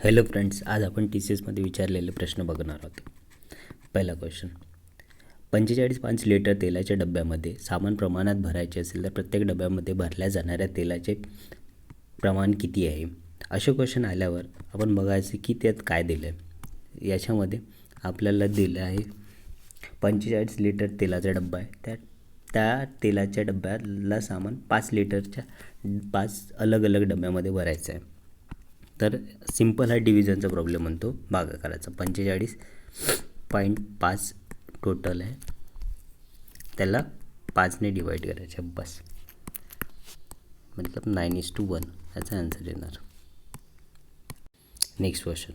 Hello friends, आज आपण TCSमध्ये विचारलेले प्रश्न बघणार आहोत. पहिला क्वेश्चन, 45 लिटर तेलाच्या डब्यामध्ये सामान प्रमाणात भरायचे असेल तर प्रत्येक डब्यामध्ये भरल्या जाणाऱ्या तेलाचे प्रमाण किती आहे? असे क्वेश्चन आल्यावर आपण बघायचं की त्यात काय दिलं आहे. याच्यामध्ये आपल्याला दिलं आहे 45 लिटर तेलाचा डब्बा आहे. त्या तेलाच्या डब्याला सामान 5 लिटरच्या 5 अलग अलग डब्यामध्ये भरायचं आहे. तर सिंपल हा डिव्हिजनचा प्रॉब्लेम म्हणतो, भागाकाराचा. 45.5 टोटल आहे, त्याला 5ने डिवाईड करायचं बस, मतलब 9:1 याचा आन्सर येणार. नेक्स्ट क्वेश्चन,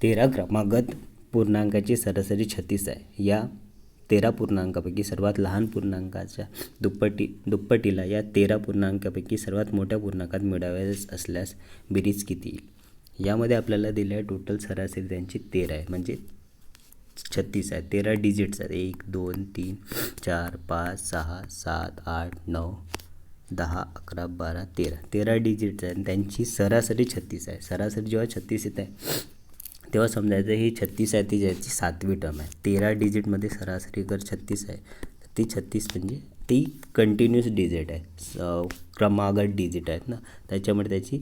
13 क्रमागत पूर्णांकाची सरासरी 36 आहे. या 13 पूर्णांकापैकी सर्वात लहान पूर्णांकाच्या दुप्पटीला या 13 पूर्णांकापैकी सर्वात मोठ्या पूर्णांकात मिळवायचं असल्यास बेरीज किती येईल? यामध्ये आपल्याला दिलं आहे टोटल सरासरी त्यांची 13 आहे, म्हणजे 36 आहे. 13 डिजिट्स आहेत, 1 2 3 4 5 6 7 8 9 10 11 12 13 13 डिजिट्स आहेत. त्यांची सरासरी 36 आहे. सरासरी जेव्हा 36 येत आहे तेव्हा समजायचं ही 36 आहे, ती ज्याची 7वी टर्म आहे. 13 डिजिटमध्ये सरासरी जर 36 आहे तर ती 36 म्हणजे ती कंटिन्यूस डिजिट आहे, क्रमागत डिजिट आहेत ना, त्याच्यामुळे त्याची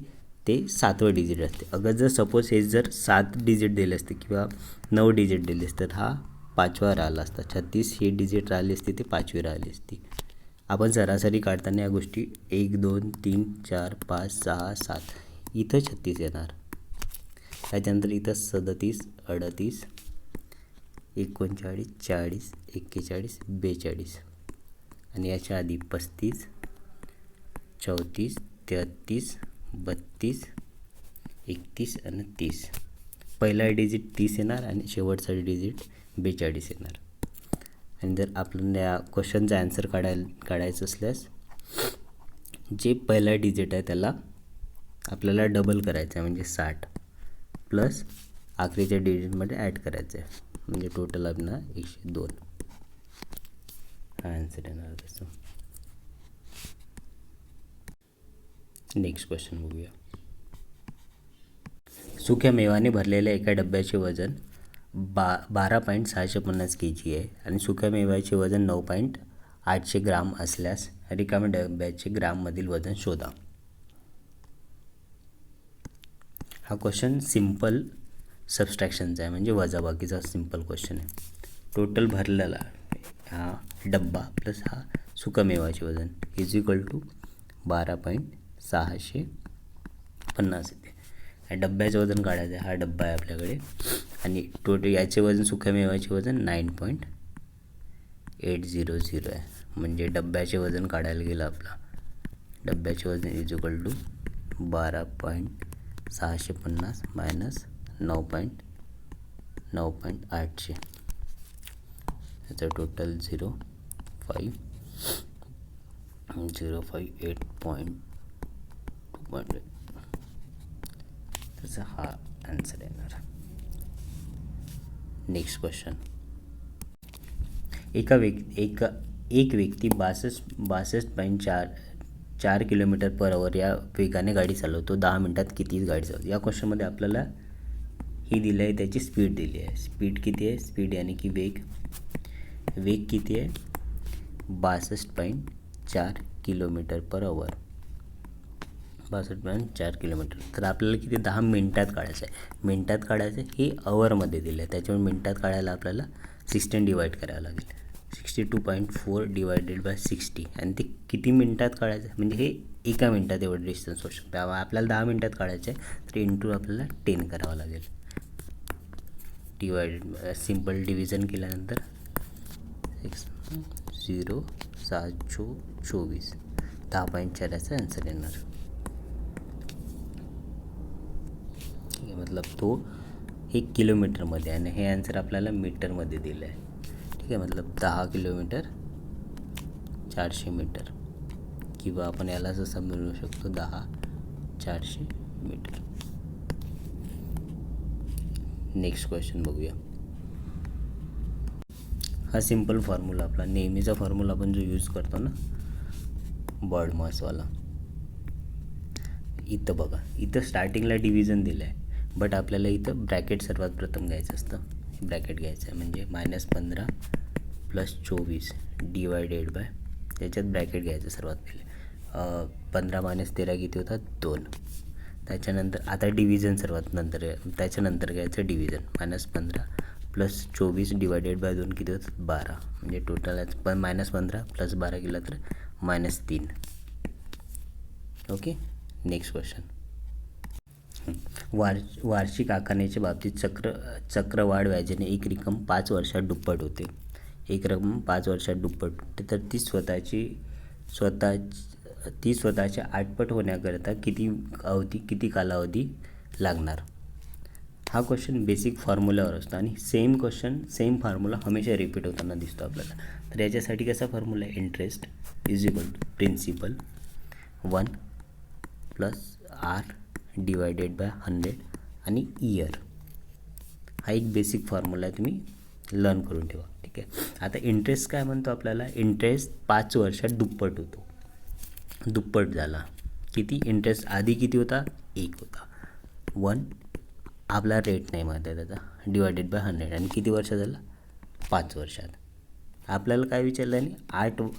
ते 7वं डिजिट असते. अगर जर सपोज हे जर 7 डिजिट दिले असते किंवा 9 डिजिट दिले असते तर हा 5वा राहिला असता. 36 ही डिजिट राहिली असती, ती 5वी राहिली असती. आपण सरासरी काढताना या गोष्टी 1 2 3 4 5 6 7 इथं 36 येणार. त्याच्यानंतर इथं 37 38 39 40 41 42 आणि याच्या आधी 35 34 33 32 31 आणि 30. पहिला डिजिट 30 येणार आणि शेवटचा डिजिट 42 येणार. आणि जर आपल्याला या क्वेश्चनचा आन्सर काढायचं असल्यास जे पहिला डिजिट आहे त्याला आपल्याला डबल करायचं आहे, म्हणजे 60 प्लस आखरीच्या डिजिटमध्ये ॲड करायचं आहे, म्हणजे टोटल आपला 102 हा आन्सर येणार त्याचं. नेक्स्ट क्वेश्चन बघूया. सुक्या मेवाने भरलेल्या एका डब्याचे वजन 12.650 kg आहे आणि सुक्या मेव्याचे वजन 9.800 ग्राम असल्यास रिकाम्या डब्याचे ग्राममधील वजन शोधा. हा क्वेश्चन सिंपल सबस्ट्रॅक्शनचा आहे, म्हणजे वजाबाकीचा सिंपल क्वेश्चन आहे. टोटल भरलेला हा डब्बा प्लस हा सुकामेवाचे वजन इज इक्वल टू 12.650 येते. या डब्याचं वजन काढायचं आहे, हा डब्बा आहे आपल्याकडे, आणि टोटल याचे वजन सुकामेवाचे वजन 9.800 आहे. म्हणजे डब्याचे वजन काढायला गेलं आपला, डब्याचे वजन इज इक्वल टू 12.650 मायनस 9.800, याचं टोटल 0.8 त्याचा हा आन्सर येणार. नेक्स्ट क्वेश्चन, एक व्यक्ती 62.4 किलोमीटर पर आवर या वेगाने गाडी चालवतो. 10 मिनटात किती गाडी चालवतो? या क्वेश्चनमध्ये आपल्याला ही दिली आहे, त्याची स्पीड दिली आहे. स्पीड किती आहे? स्पीड यानी की वेग किती आहे? 62.4 किलोमीटर पर आवर, 62.4 किलोमीटर. तर आपल्याला किती 10 मिनटात काढायचं आहे. मिनटात काढायचं आहे, हे आवरमध्ये दिलं आहे, त्याच्यामुळे मिनटात काढायला आपल्याला 16 डिवाईड करावं लागेल. 62.4 डिवायडेड बाय 60, आणि ते किती मिनटात काढायचं आहे, म्हणजे हे एका मिनटात एवढं डिस्टन्स होऊ शकतं. आपल्याला 10 मिनटात काढायचं आहे, तर इंटू आपल्याला 10 करावं लागेल. डिवायडेड सिंपल डिव्हिजन केल्यानंतर 0 7 24 10.4 याचा आन्सर येणार. ठीक आहे, मतलब तो हे किलोमीटरमध्ये आहे आणि हे आन्सर आपल्याला मीटरमध्ये दिलं आहे. ठीक आहे, मतलब 10 किलोमीटर 400 मीटर, किंवा आपण याला जसं मिळवू शकतो 10 400 मीटर. नेक्स्ट क्वेश्चन बघूया. हा सिंपल फॉर्म्युला आपला नेहमीचा फॉर्म्युला आपण जो यूज करतो ना, बॉड मासवाला, इथं बघा, इथं स्टार्टिंगला डिव्हिजन दिलं आहे, बट आपल्याला इथं ब्रॅकेट सर्वात प्रथम घ्यायचं असतं. ब्रॅकेट घ्यायचं आहे म्हणजे -15 + 24 डिवायडेड बाय, त्याच्यात ब्रॅकेट घ्यायचं सर्वात पहिले. 15 - 13 किती होतात? 2. त्याच्यानंतर आता डिव्हिजन सर्वात नंतर, त्याच्यानंतर घ्यायचं डिव्हिजन. -15 + 24 डिवायडेड बाय 2 किती होतात? 12. म्हणजे टोटल -15 + 12 केलं तर -3. ओके. Next question. वार्षिक आकारण्याच्या बाबतीत चक्रवाढ व्याजाने एक रक्कम 5 वर्षात दुप्पट होते. एक रक्कम 5 वर्षात दुप्पट होते, तर ती स्वतःच्या आठपट होण्याकरता किती कालावधी लागणार? हा क्वेश्चन बेसिक फॉर्म्युल्यावर असतो आणि सेम फॉर्म्युला हमेशा रिपीट होताना दिसतो आपल्याला. तर याच्यासाठी कसा फॉर्म्युला आहे? Interest is equal to principal 1 + R divided by 100 आणि इयर. हा एक बेसिक फॉर्म्युला आहे, तुम्ही लर्न करून ठेवा. ठीक आहे. आता इंटरेस्ट काय म्हणतो आपल्याला? इंटरेस्ट 5 वर्षात दुप्पट होतो. दुप्पट झाला. किती? इंटरेस्ट आधी किती होता? 1 होता. 1 आपला रेट नाही माहीत आहे त्याचा, डिवायडेड बाय 100 आणि किती वर्ष झालं? 5 वर्षात. आपल्याला काय विचारलं आहे?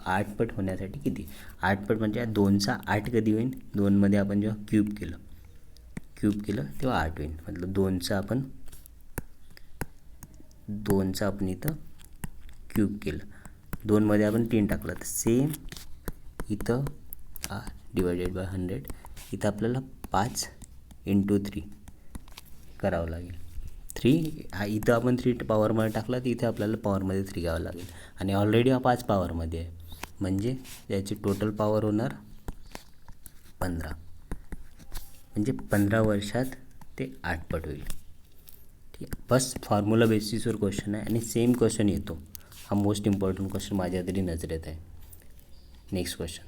8पट होण्यासाठी किती? 8पट म्हणजे 2चा 8 कधी होईल? 2मध्ये आपण जेव्हा क्यूब केलं तेव्हा 8 होईल. मतलब 2चा आपण इथं क्यूब केलं, 2मध्ये आपण 3 टाकलं, तर सेम इथं डिवायडेड बाय 100. इथं आपल्याला 5 × 3 करावं लागेल. 3 इथं आपण 3 पॉवरमध्ये टाकला, तर इथे आपल्याला पॉवरमध्ये 3 घ्यावं लागेल आणि ऑलरेडी हा 5 पॉवरमध्ये आहे, म्हणजे त्याची टोटल पॉवर होणार 15. म्हणजे 15 वर्षात ते 8पट होईल. ठीक आहे. बस फॉर्म्युला बेसिसवर क्वेश्चन आहे आणि सेम क्वेश्चन येतो. हा मोस्ट इम्पॉर्टंट क्वेश्चन माझ्या तरी नजरेत आहे. Next question.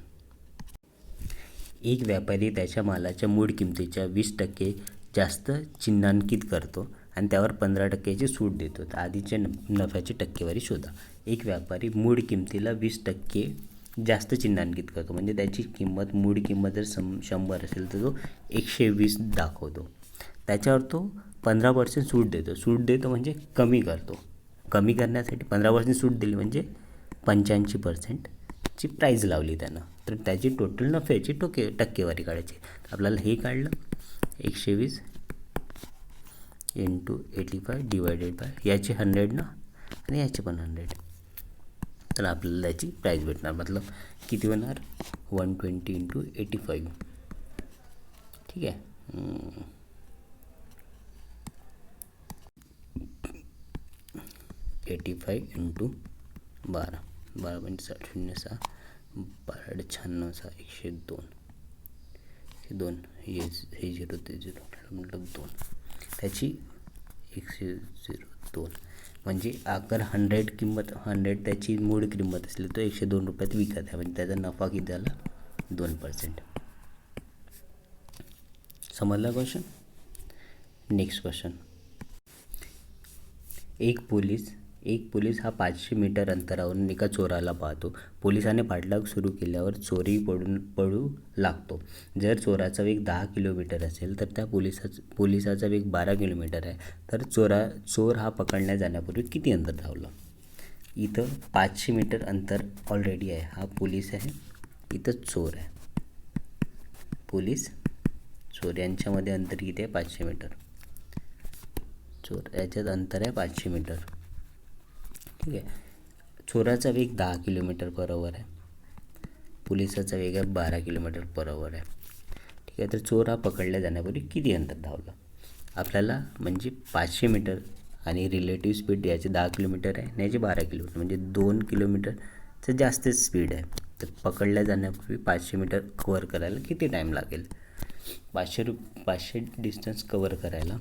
एक व्यापारी त्याच्या मालाच्या मूळ किमतीच्या 20% जास्त चिन्हांकित करतो आणि त्यावर 15%ची सूट देतो. तर आधीच्या नफ्याची टक्केवारी शोधा. एक व्यापारी मूळ किमतीला 20% जास्त चिन्हांकित करतो, म्हणजे त्याची मूळ किंमत जर 100 असेल तर तो 120 दाखवतो. त्याच्यावर तो 15% सूट देतो म्हणजे कमी करतो. कमी करण्यासाठी 15% सूट दिली म्हणजे 85%ची प्राईज लावली त्यानं, तर त्याची टोटल नफ्याची टक्केवारी काढायची. आपल्याला हे काढलं 120 × 85 डिवायडेड बाय याचे 100 ना आणि याचे पण 100, तर आपल्याला याची प्राईज भेटणार. मतलब किती होणार? 120 × 85. ठीक आहे. 85 × 12, 12.60 12.96 102. हे 2 हे 0 ते 0 मतलब 2, त्याची 102. म्हणजे अगर 100 त्याची मूळ किंमत असली तर 102 रुपयात विकत आहे, म्हणजे त्याचा नफा किती झाला? 2%. समजला क्वेश्चन? Next question. एक पोलीस हा 500 मीटर अंतरावरून एका चोराला पाहतो. पोलिसाने पाठलाग सुरू केल्यावर चोरही पळू लागतो. जर चोराचा वेग 10 किलोमीटर असेल तर त्या पोलिसाचा वेग 12 किलोमीटर आहे, तर चोर हा पकडल्या जाण्यापूर्वी किती अंतर धावला? इथं 500 मीटर अंतर ऑलरेडी आहे. हा पोलीस आहे, इथं चोर आहे. पोलीस चोर यांच्यामध्ये अंतर किती आहे? 500 मीटर. चोर याच्यात अंतर आहे 500 मीटर. ठीक आहे. चोराचा वेग 10 किलोमीटर/आवर आहे, पोलिसाचा वेग आहे 12 किलोमीटर/आवर आहे. ठीक आहे. तर चोर हा पकडल्या जाण्यापूर्वी किती अंतर धावला? आपल्याला म्हणजे 500 मीटर आणि रिलेटिव्ह स्पीड याचे 10 किलोमीटर आहे आणि याचे 12 किलोमीटर, म्हणजे 2 किलोमीटरचं जास्त स्पीड आहे. तर पकडल्या जाण्यापूर्वी 500 मीटर कवर करायला किती टाईम लागेल? 500 डिस्टन्स कवर करायला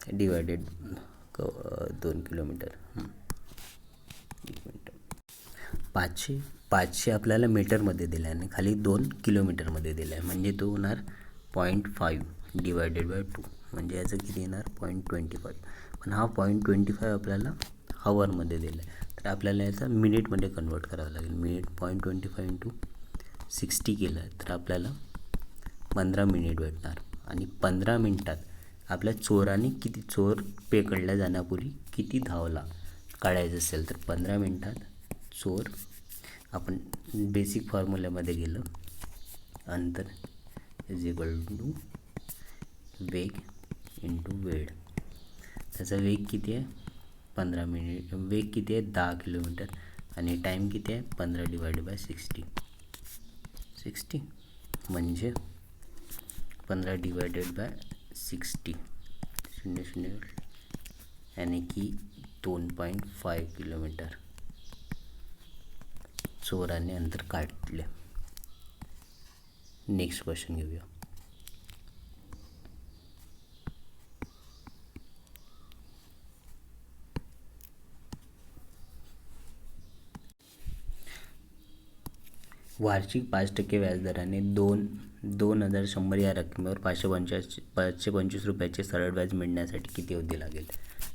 डिवायडेड 2 किलोमीटर. 500 आपल्याला मीटरमध्ये दिलं आहे आणि खाली 2 किलोमीटरमध्ये दिलं आहे, म्हणजे तो होणार 0.5 डिवायडेड बाय 2, म्हणजे याचं किती येणार? 0.25. पण हा 0.25 आपल्याला हवरमध्ये दिला आहे, तर आपल्याला याचा मिनिटमध्ये कन्वर्ट करावं लागेल. मिनिट 0.25 × 60 केलं तर आपल्याला 15 मिनिट भेटणार. आणि 15 मिनटात आपल्या चोराने किती, चोर पकडल्या जाण्यापूर्वी किती धावला काढायचं असेल तर 15 मिनटात चोर, आपण बेसिक फॉर्म्युल्यामध्ये गेलं, अंतर इज इक्वल टू वेग इंटू वेळ. त्याचा वेग किती आहे 15 मिनिट, वेग किती आहे 10 किलोमीटर, आणि टाईम किती आहे 15 डिवाइड बाय 60 म्हणजे 15 डिवायडेड बाय 60 0 यानी की 2.5 किलोमीटर चोराने अंतर काढले. नेक्स्ट क्वेश्चन घेऊया. वार्षिक 5% व्याजदराने 2,100 या रकमेवर 525 रुपयाचे सरळ व्याज मिळण्यासाठी किती अवधी लागेल?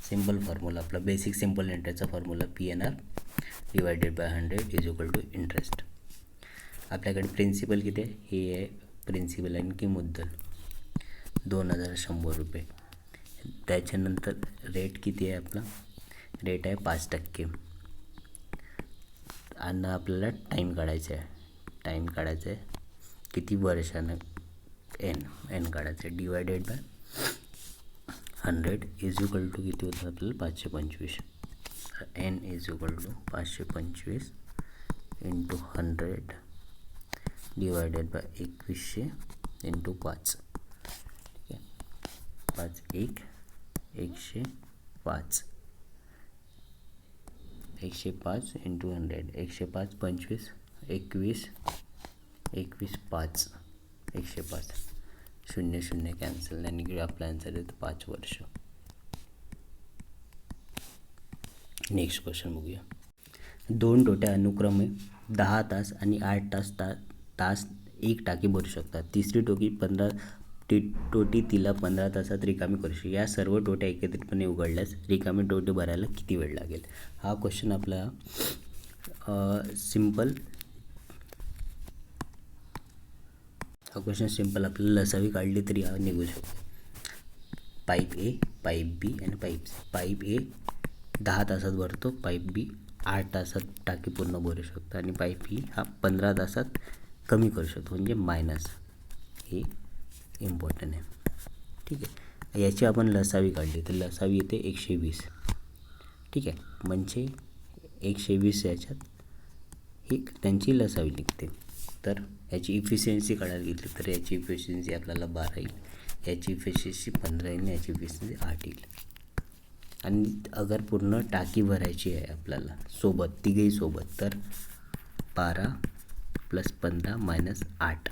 सिंपल फॉर्म्युला आपला, बेसिक सिंपल इंटरेस्टचा formula PNR divided by 100 is equal to interest. आपल्याकडे प्रिन्सिपल किती आहे, हे आहे प्रिन्सिपल आणि की मुद्दल 2,100 रुपये. त्याच्यानंतर रेट किती आहे आपला, रेट आहे 5%. आणि आपल्याला टाईम काढायचा आहे, टाईम काढायचं आहे किती वर्षानं, एन काढायचं आहे, divided by 100 is equal to किती होतं आपल्याला 525. N is equal to 525 into 100 divided by 2100 into 5. ठीक आहे, 5 1 105 105 इंटू 100, 105 25 21 21 5 105 0 कॅन्सल, आणि की आपला आन्सर येतो 5 वर्ष. नेक्स्ट क्वेश्चन बघूया. 2 टोट्या अनुक्रमे 10 तास आणि 8 तास एक टाकी भरू शकतात. तिसरी टोटी तिला 15 तासात रिकामी करू शकते. या सर्व टोट्या एकत्रितपणे उघडल्यास रिकामी टोटी भरायला किती वेळ लागेल? हा क्वेश्चन आपला सिंपल आपल्याला लसावी काढली तरी हा निघू शकतो. पाईप ए, पाईप बी आणि पाईप सी. पाईप ए 10 तासात भरतो, पाईप बी 8 तासात टाकी पूर्ण भरू शकतो, आणि पाईप ई हा 15 तासात कमी करू शकतो, म्हणजे मायनस. हे इम्पॉर्टंट आहे. ठीक आहे, याची आपण लसावी काढली तर लसावी येते 120. ठीक आहे, म्हणजे 120 याच्यात ही त्यांची लसावी निघते. तर याची इफिशियन्सी काढायला घेतली तर याची इफिशियन्सी आपल्याला 12 येईल, याची इफिशियन्सी 15 येईल, याची इफिशियन्सी 8 येईल. आणि अगर पूर्ण टाकी भरायची आहे आपल्याला सोबत, तिघेही सोबत, तर 12 + 15 - 8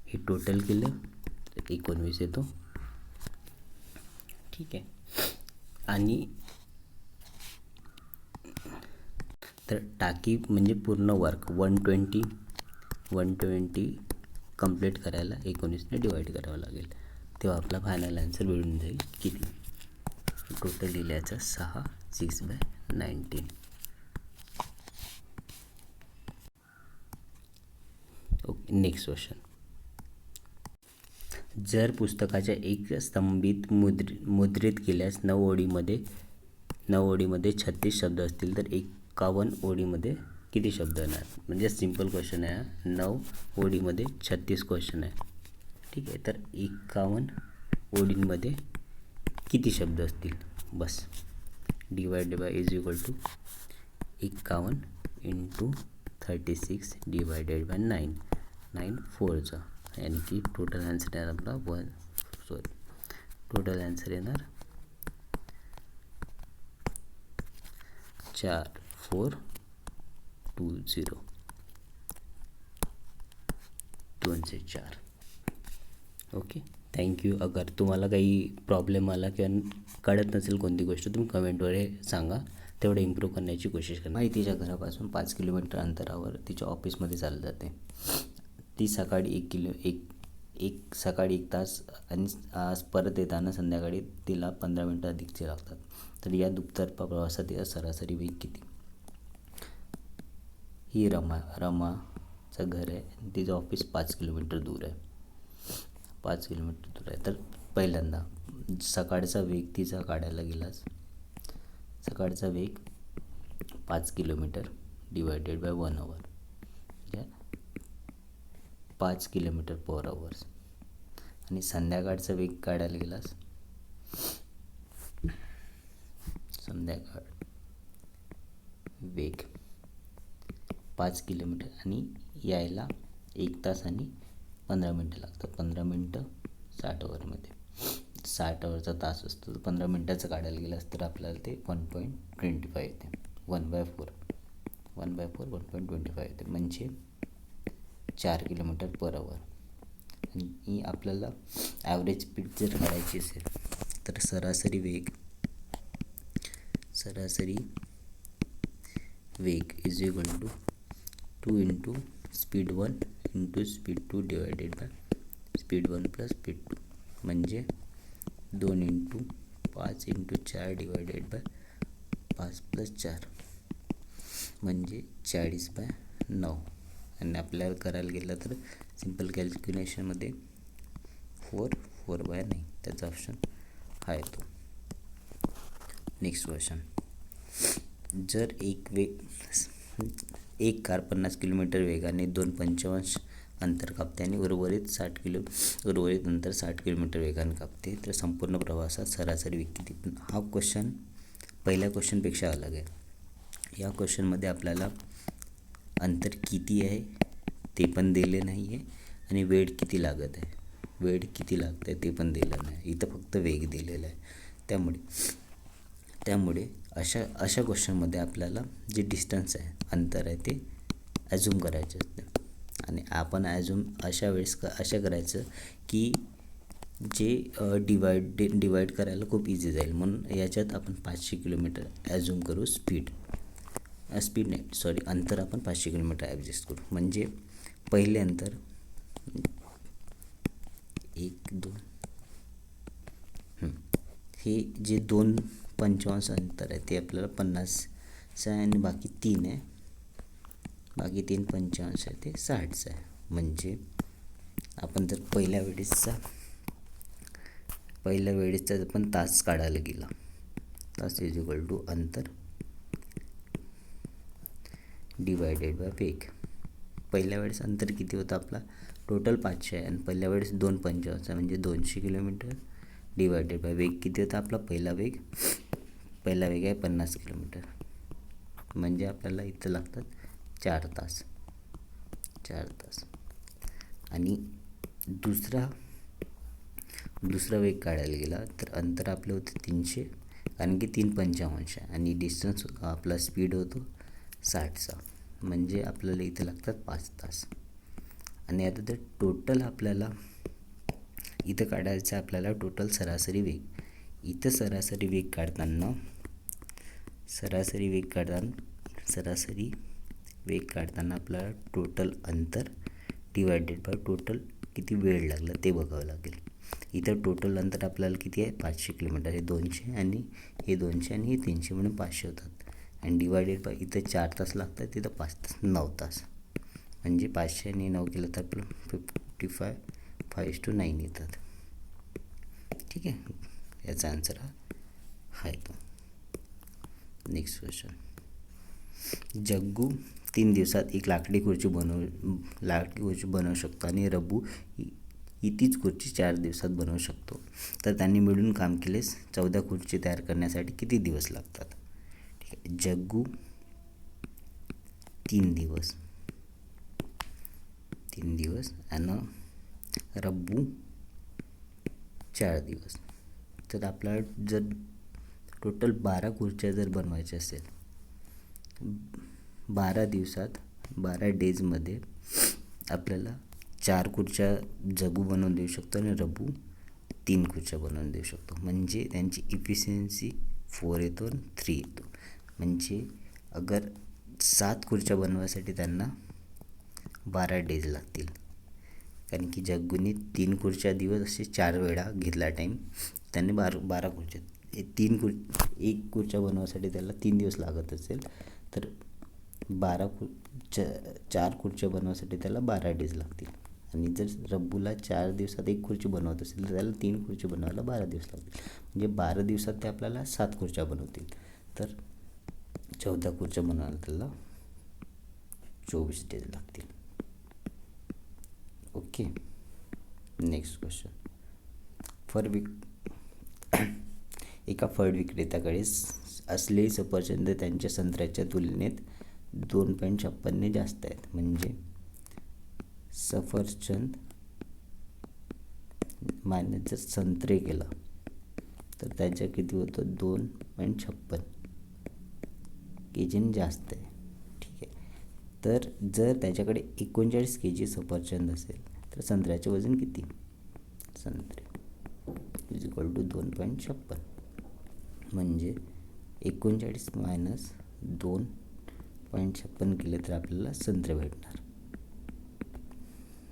हे टोटल केलं तर 19 येतो. ठीक आहे, आणि तर टाकी म्हणजे पूर्ण वर्क 120 कंप्लीट करायला 19ने डिवाईड करावं लागेल, तेव्हा आपला फायनल आन्सर मिळून जाईल किती. टोटल लिहिल्याचं 6/19. Okay, next question. जर पुस्तकाच्या एक स्तंभीत मुद्रित केल्यास 9 ओळीमध्ये 36 शब्द असतील तर 51 ओळीमध्ये किती शब्द येणार? म्हणजे सिंपल क्वेश्चन आहे, 9 ओळीमध्ये 36 क्वेश्चन आहे. ठीक आहे, तर 51 ओळींमध्ये किती शब्द असतील, बस. Divide by is equal to 51 into 36 divided by 9 4चा, यानी की टोटल आन्सर येणार आपला टोटल आन्सर येणार 4420 2/4. Okay, thank you. अगर तुम्हाला काही प्रॉब्लेम आला किंवा कळत नसेल कोणती गोष्ट, तुम्ही कमेंटवर सांगा, तेवढं इम्प्रूव्ह करण्याची कोशिश करा. माहिती तिच्या घरापासून 5 किलोमीटर अंतरावर तिच्या ऑफिसमध्ये चालत जाते. ती सकाळी सकाळी 1 तास आणि परत येताना संध्याकाळी तिला 15 मिनटं अधिकचे लागतात. तर या दुतर्फा प्रवासात या सरासरी वेग किती? ही रमा चं घर आहे आणि तिचं ऑफिस 5 किलोमीटर दूर आहे. 5 किलोमीटर दूर आहे. तर पहिल्यांदा सकाळचा वेग तिचा काढायला गेलास, सकाळचा वेग 5 किलोमीटर डिवायडेड बाय 1 आवर, म्हणजे 5 किलोमीटर पर आवर्स. आणि संध्याकाळचा वेग काढायला गेलास, संध्याकाळ वेग 5 किलोमीटर आणि यायला 1 तास आणि 15 मिनटं लागतात. 15 मिनटं 60 आवरमध्ये, 60 आवरचा तास असतो. तर 15 मिनटाचं काढायला गेलास तर आपल्याला ते 1.25 येते. 1/4 1.25 येते, म्हणजे 4 किलोमीटर पर आवर. आणि आपल्याला ॲव्हरेज स्पीड जर काढायची असेल तर सरासरी वेग is equal to 2 into speed 1 into speed 2 divided by speed 1 plus speed 2, म्हणजे 2 into 5 into 4 divided by 5 plus 4, म्हणजे 40/9. आणि आपल्याला करायला गेलं तर सिम्पल कॅल्क्युलेशनमध्ये 4/9 त्याचा ऑप्शन हा येतो. Next question. जर एक कार 50 किलोमीटर वेगाने 2.55 अंतर कापते आणि उर्वरित अंतर 60 किलोमीटर वेगाने कापते, तर संपूर्ण प्रवासात सरासरी वेग किती? पण हा क्वेश्चन पहिल्या क्वेश्चनपेक्षा अलग आहे. या क्वेश्चनमध्ये आपल्याला अंतर किती आहे ते पण दिले नाही आहे आणि वेळ किती लागत आहे ते पण दिलं नाही. इथं फक्त वेग दिलेला आहे. त्यामुळे अशा क्वेश्चनमध्ये आपल्याला जे डिस्टन्स आहे, अंतर आहे, ते ॲझ्युम करायचे असते. आणि आपण ॲझ्युम अशा करायचं की जे डिवाइड करायला खूप इझी जाईल. म्हणून याच्यात आपण 500 किलोमीटर ॲझ्युम करू. अंतर आपण 500 किलोमीटर ॲडजस्ट करू. म्हणजे पहिले अंतर 1 2 हे जे 2.55 अंतर आहे ते आपल्याला 50चं आहे आणि बाकी 3 आहे, बाकी 3.55 आहे ते 60चं आहे. म्हणजे आपण जर पहिल्या वेळेसचा आपण तास काढायला गेला, तास इज इक्वल टू अंतर डिवायडेड बाय वेग. पहिल्या वेळेस अंतर किती होतं आपला? टोटल 500 आहे आणि पहिल्या वेळेस 2.55 म्हणजे 200 किलोमीटर डिवायडेड बाय वेग किती होता आपला? पहिला वेग आहे 50 किलोमीटर, म्हणजे आपल्याला इथं लागतात 4 तास. आणि दुसरा वेग काढायला गेला तर अंतर आपलं होतं 300, कारण की 3.55 आहे आणि डिस्टन्स आपला स्पीड होतो 60चा, म्हणजे आपल्याला इथं लागतात 5 तास. आणि आता तर टोटल आपल्याला इथं काढायचं आपल्याला टोटल सरासरी वेग. इथं सरासरी वेग काढताना आपल्याला टोटल अंतर डिवायडेड बाय टोटल किती वेळ लागला ते बघावं लागेल. इथं टोटल अंतर आपल्याला किती आहे? 500 किलोमीटर. हे 200 आणि हे 200 आणि हे 300 म्हणून 500 होतात. आणि डिवायडेड बाय इथं 4 तास लागतात, तिथं 5 तास, 9 तास. म्हणजे 500 आणि 9 केलं तर आपलं 5:9 येतात. ठीक आहे, याचा आन्सर हा आहे तो. Next question. जग्गू 3 दिवसात एक लाकडी खुर्ची बनवू शकतो आणि रब्बू ही तीच खुर्ची 4 दिवसात बनवू शकतो. तर त्यांनी मिळून काम केलेस 14 खुर्ची तयार करण्यासाठी किती दिवस लागतात? ठीक आहे, जग्गू 3 दिवस आणि रब्बू 4 दिवस. तर आपल्याला जर टोटल 12 खुर्च्या जर बनवायच्या असेल, 12 डेजमध्ये आपल्याला 4 खुर्च्या जग्गू बनवून देऊ शकतो आणि रब्बू 3 खुर्च्या बनवून देऊ शकतो. म्हणजे त्यांची इफिशियन्सी 4 येतो आणि 3 येतो. म्हणजे अगर 7 खुर्च्या बनवायसाठी त्यांना 12 डेज लागतील, कारण की जग्गूने 3 खुर्च्या दिवस असे 4 वेळा घेतला टाईम. त्याने 12 खुर्च्या, एक खुर्च्या बनवायसाठी त्याला 3 दिवस लागत असेल, तर 12 4 खुर्च्या बनवायसाठी त्याला 12 डेज लागतील. आणि जर रब्बूला 4 दिवसात एक खुर्ची बनवत असेल तर त्याला 3 खुर्ची बनवायला 12 दिवस लागतील. म्हणजे 12 दिवसात ते आपल्याला 7 खुर्च्या बनवतील. तर 14 खुर्च्या बनवायला त्याला 24 डेज लागतील. ओके. Next question. एका फळ विक्रेत्याकडे असलेली सफरचंद त्यांच्या संत्र्याच्या तुलनेत 2.56 जास्त आहेत. म्हणजे सफरचंद मायनस जर संत्रे केला तर त्याच्या किती होतं 2.56 kg जास्त आहे. ठीक आहे. तर जर त्याच्याकडे 39 kg सफरचंद असेल तर संत्र्याचे वजन किती? संत्रे इज इक्वल टू 2.56 म्हणजे 39 मायनस 2.56 केले तर आपल्याला संत्रे भेटणार.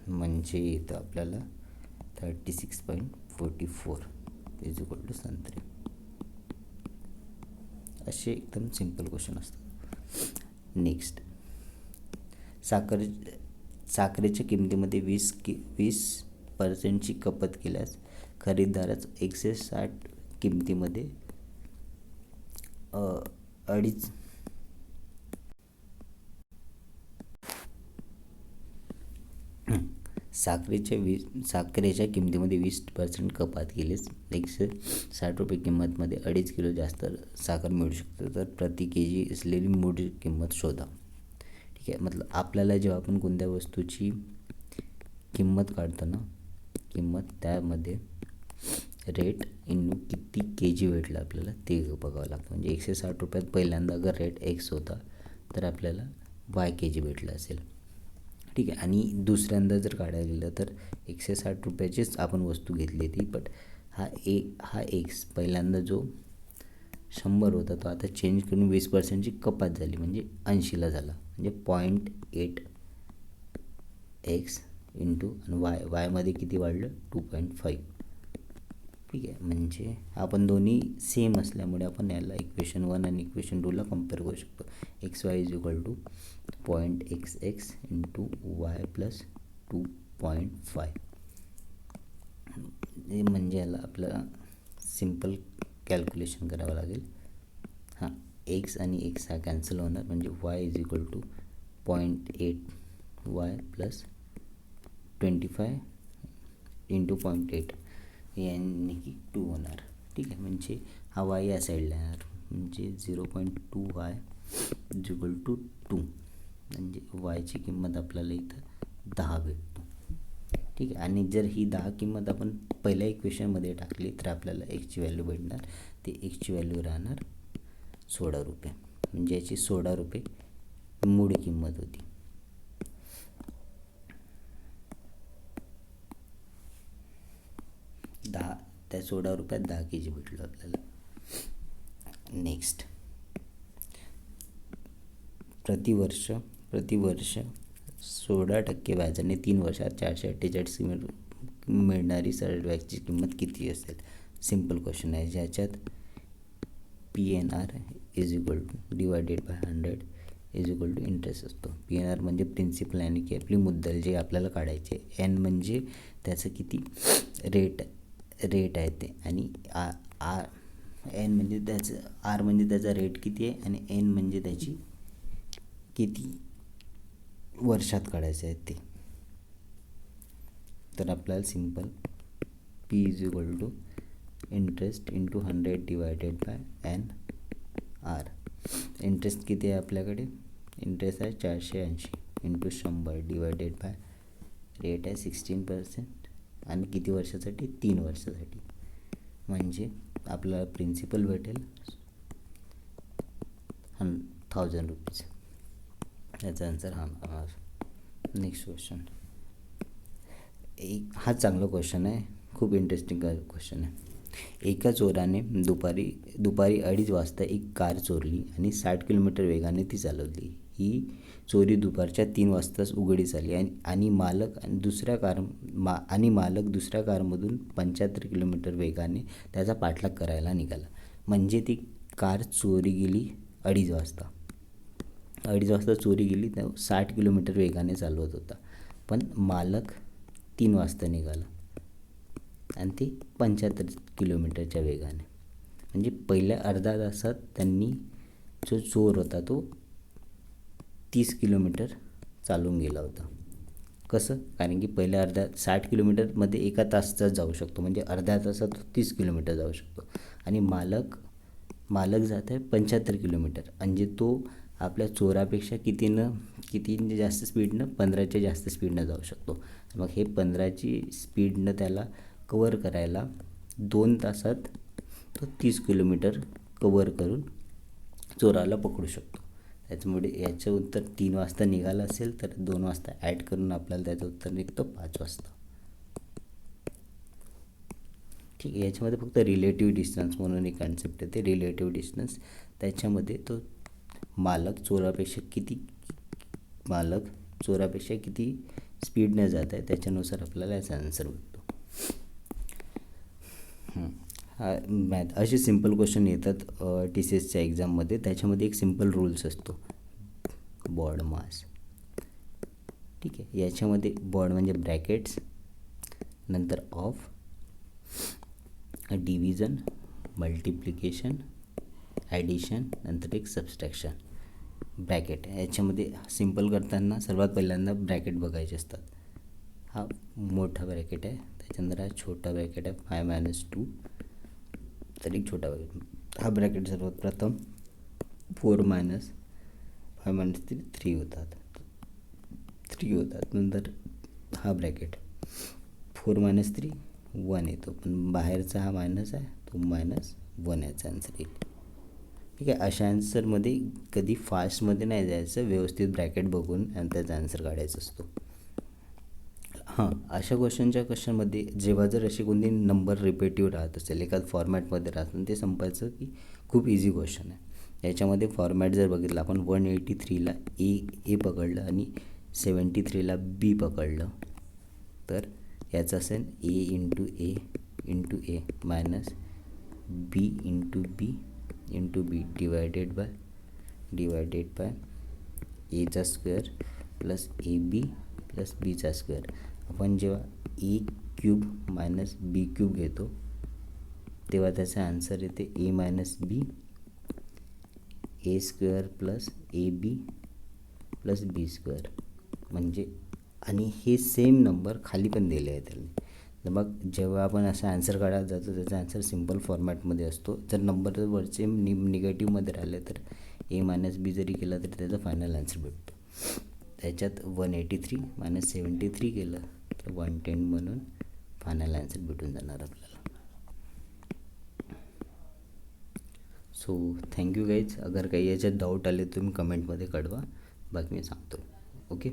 म्हणजे इथं आपल्याला 36.44 इज इक्वल टू संत्रे. असे एकदम सिंपल क्वेश्चन असतात. नेक्स्ट. साखरेच्या किमतीमध्ये 20% कपात केल्यास खरेदीदारास 160 किमतीमध्ये 2.5 साखरेच्या किमतीमध्ये 20% कपात केल्यास 160 रुपये किंमतमध्ये 2.5 किलो जास्त साखर मिळू शकते. तर प्रति के-जी असलेली मूळ किंमत शोधा. ठीक आहे. मतलब आपल्याला जेव्हा आपण कोणत्या वस्तूची किंमत काढतो ना, किंमत त्यामध्ये रेट इनू किती के-जी भेटलं आपल्याला ते बघावं लागतं. म्हणजे 160 रुपयात पहिल्यांदा अगर रेट एक्स होता तर आपल्याला वाय के-जी भेटलं असेल. ठीक आहे. आणि दुसऱ्यांदा जर काढायला गेलं तर 160 रुपयाचीच आपण वस्तू घेतली ती, बट हा एक्स पहिल्यांदा जो 100 होता तो आता चेंज करून 20%ची कपात झाली म्हणजे 80ला झाला. म्हणजे 0.8 एक्स इंटू आणि वायमध्ये किती वाढलं 2.5. ठीक आहे. म्हणजे आपण दोन्ही सेम असल्यामुळे आपण याला इक्वेशन 1 आणि इक्वेशन 2ला कम्पेअर करू शकतो. XY is equal to 0.xx into Y plus 2.5. म्हणजे याला आपल्याला सिम्पल कॅल्क्युलेशन करावं लागेल. हां, एक्स आणि एक्स हा कॅन्सल होणार म्हणजे Y is equal to 0.8 Y plus 25 into 0.8 याने की 2 होणार. ठीक आहे. म्हणजे हा वाय या साईडला येणार म्हणजे 0.2 वाय इज इक्वल टू 2. म्हणजे वायची किंमत आपल्याला इथं 10 भेटतो. ठीक आहे. आणि जर ही 10 किंमत आपण पहिल्या इक्वेशनमध्ये टाकली तर आपल्याला एक्सची व्हॅल्यू भेटणार. ते एक्सची व्हॅल्यू राहणार 16 रुपये. म्हणजे याची 16 रुपये मूळ किंमत होती. त्या 16 रुपयात 10 के-जी भेटलं आपल्याला. नेक्स्ट. प्रतिवर्ष 16% व्याजाने 3 वर्षात 448 मिळणारी सरळ व्याजची किंमत किती असेल? सिम्पल क्वेश्चन आहे ज्याच्यात PNR is equal to divided by 100 is equal to interest असतो. PNR म्हणजे प्रिन्सिपल आणि की आपली मुद्दल जे आपल्याला काढायचे. N म्हणजे त्याचं किती रेट आहे ते, आणि N म्हणजे त्याचं R म्हणजे त्याचा रेट किती आहे आणि N म्हणजे त्याची किती वर्षात काढायचं आहे ते. तर आपल्याला simple P is equal to interest into 100 divided by NR. Interest किती आहे आपल्याकडे? इंटरेस्ट आहे 480 इंटू 100 डिवायडेड बाय रेट आहे 16% आणि किती वर्षासाठी? 3 वर्षासाठी. म्हणजे आपल्याला प्रिन्सिपल भेटेल 1000 रुपीज. याचा आन्सर हा. Next question. हा चांगला क्वेश्चन आहे, खूप इंटरेस्टिंग क्वेश्चन आहे. एका चोराने दुपारी 2:30 वाजता एक कार चोरली आणि 60 किलोमीटर वेगाने ती चालवली. ही चोरी दुपारच्या 3 वाजताच उघडीस आली आणि मालक दुसऱ्या कारमधून 75 किलोमीटर वेगाने त्याचा पाठलाग करायला निघाला. म्हणजे ती कार चोरी गेली 2:30 वाजता 2:30 वाजता चोरी गेली, तर 60 किलोमीटर वेगाने चालवत होता. पण मालक 3 वाजता निघाला आणि ते 75 किलोमीटरच्या वेगाने. म्हणजे पहिल्या अर्धा तासात त्यांनी जो चोर होता तो 30 किलोमीटर चालून गेला होता. कसं? कारण की पहिल्या 60 किलोमीटरमध्ये एका तासात जाऊ शकतो, म्हणजे अर्ध्या तासात 30 किलोमीटर जाऊ शकतो. आणि मालक जात आहे 75 किलोमीटर, म्हणजे तो आपल्या चोरापेक्षा किती जास्त स्पीडनं, 15च्या जास्त स्पीडनं जाऊ शकतो. मग हे 15ची स्पीडनं त्याला कवर करायला 2 तासात तो 30 किलोमीटर कवर करून चोराला पकडू शकतो. त्याच्यामुळे याचं उत्तर 3 वाजता निघालं असेल तर 2 वाजता ॲड करून आपल्याला त्याचं उत्तर निघतं 5 वाजता. ठीक आहे. याच्यामध्ये फक्त रिलेटिव्ह डिस्टन्स म्हणून एक कन्सेप्ट येते, रिलेटिव्ह डिस्टन्स. त्याच्यामध्ये तो मालक चोरापेक्षा किती स्पीडने जात आहे त्याच्यानुसार आपल्याला याचा आन्सर भेटतो. मॅथ असे सिम्पल क्वेश्चन येतात TCSच्या एक्झाममध्ये. त्याच्यामध्ये एक सिम्पल रूल्स असतो, बॉड मास. ठीक आहे. याच्यामध्ये बॉड म्हणजे ब्रॅकेट्स, नंतर ऑफ, डिव्हिजन, मल्टिप्लिकेशन, ॲडिशन, नंतर एक सबस्ट्रॅक्शन. ब्रॅकेट याच्यामध्ये सिम्पल करताना सर्वात पहिल्यांदा ब्रॅकेट बघायचे असतात. हा मोठा ब्रॅकेट आहे, त्याच्यानंतर हा छोटा ब्रॅकेट आहे 5 - 2, तर एक छोटा ब्रॅकेट. हा ब्रॅकेट सर्वात प्रथम 4 - 5 - 3 होतात. नंतर हा ब्रॅकेट 4 - 3 1 येतो, पण बाहेरचा हा मायनस आहे, तो -1 याचा आन्सर येईल. ठीक आहे. अशा आन्सरमध्ये कधी फास्टमध्ये नाही जायचं, व्यवस्थित ब्रॅकेट बघून आणि त्याचा आन्सर काढायचा असतो. अशा क्वेश्चनमध्ये जेव्हा जर असे कोणते नंबर रिपीटिव्ह राहत असेल, एखाद फॉर्मॅटमध्ये राहतं, ते संपायचं की खूप इझी क्वेश्चन आहे. याच्यामध्ये फॉर्मॅट जर बघितलं आपण, 183ला ए पकडलं आणि 73ला बी पकडलं, तर याचं असेल A × A minus B × B divided by एचा स्क्वेअर प्लस AB प्लस बीचा स्क्वेअर. आपण जेव्हा A³ मायनस B³ घेतो तेव्हा त्याचा आन्सर येते A - B A² plus AB plus B². म्हणजे आणि हे सेम नंबर खाली पण दिले आहे त्यांनी. तर मग जेव्हा आपण असा आन्सर काढायला जातो त्याचा आन्सर सिम्पल फॉर्मॅटमध्ये असतो. जर नंबर वरचे निगेटिव्हमध्ये राहिले तर A - B जरी केला तरी त्याचा फायनल आन्सर भेटतो. त्याच्यात 183 - 73 केलं तर 110 म्हणून फायनल आन्सर भेटून जाणार आपल्याला. So thank you guys. अगर काही याच्यात डाऊट आले तुम्ही कमेंटमध्ये कळवा, बाकी मी सांगतो. ओके.